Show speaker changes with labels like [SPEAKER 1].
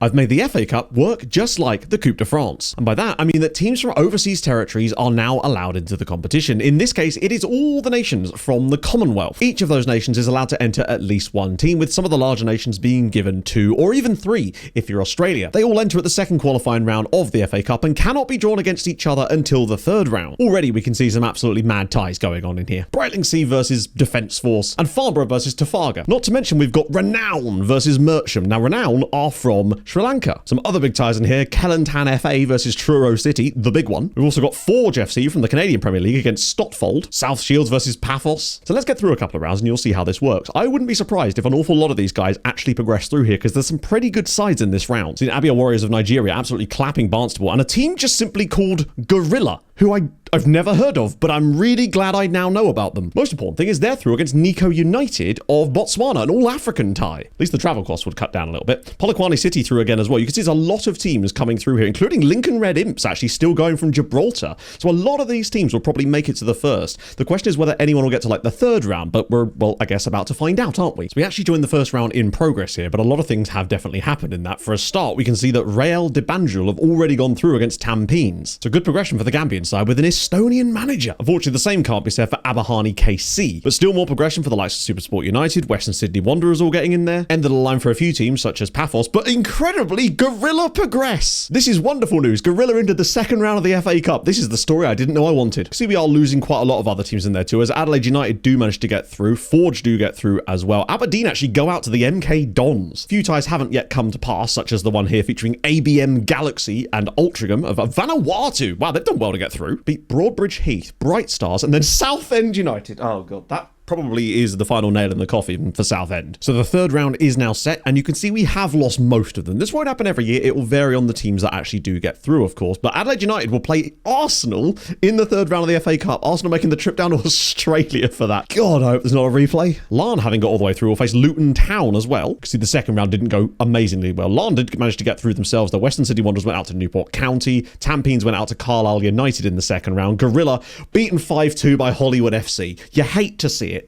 [SPEAKER 1] I've made the FA Cup work just like the Coupe de France. And by that, I mean that teams from overseas territories are now allowed into the competition. In this case, it is all the nations from the Commonwealth. Each of those nations is allowed to enter at least one team, with some of the larger nations being given 2 or even 3 if you're Australia. They all enter at the second qualifying round of the FA Cup and cannot be drawn against each other until the third round. Already we can see some absolutely mad ties going on in here. Brightlingsea versus Defence Force and Farnborough versus Tafaga. Not to mention we've got Renown versus Mercham. Now Renown are from Sri Lanka. Some other big ties in here: Kelantan FA versus Truro City, the big one. We've also got Forge FC from the Canadian Premier League against Stotfold. South Shields versus Paphos. So let's get through a couple of rounds and you'll see how this works. I wouldn't be surprised if an awful lot of these guys actually progress through here, because there's some pretty good sides in this round. Seen Abia Warriors of Nigeria absolutely clapping Barnstable, and a team just simply called Gorilla, who I've never heard of, but I'm really glad I now know about them. Most important thing is they're through against Nico United of Botswana, an all-African tie. At least the travel costs would cut down a little bit. Polokwane City through again as well. You can see there's a lot of teams coming through here, including Lincoln Red Imps actually still going from Gibraltar. So a lot of these teams will probably make it to the first. The question is whether anyone will get to like the third round, but we're, well, I guess about to find out, aren't we? So we actually joined the first round in progress here, but a lot of things have definitely happened in that. For a start, we can see that Real de Banjul have already gone through against Tampines. So good progression for the Gambian side with an Estonian manager. Unfortunately, the same can't be said for Abahani KC, but still more progression for the likes of Supersport United, Western Sydney Wanderers all getting in there. End of the line for a few teams such as Paphos, but incredibly, Gorilla progress. This is wonderful news. Gorilla into the second round of the FA Cup. This is the story I didn't know I wanted. See, we are losing quite a lot of other teams in there too, as Adelaide United do manage to get through. Forge do get through as well. Aberdeen actually go out to the MK Dons. Few ties haven't yet come to pass, such as the one here featuring ABM Galaxy and Altrincham of Vanuatu. Wow, they've done well to get through. Beat Broadbridge Heath, Bright Stars, and then Southend United. Oh god, that probably is the final nail in the coffin for Southend. So the third round is now set, and you can see we have lost most of them. This won't happen every year. It will vary on the teams that actually do get through, of course. But Adelaide United will play Arsenal in the third round of the FA Cup. Arsenal making the trip down to Australia for that. God, I hope there's not a replay. Larne, having got all the way through, will face Luton Town as well. See, the second round didn't go amazingly well. Larne did manage to get through themselves. The Western City Wanderers went out to Newport County. Tampines went out to Carlisle United in the second round. Gorilla beaten 5-2 by Hollywood FC. You hate to see it.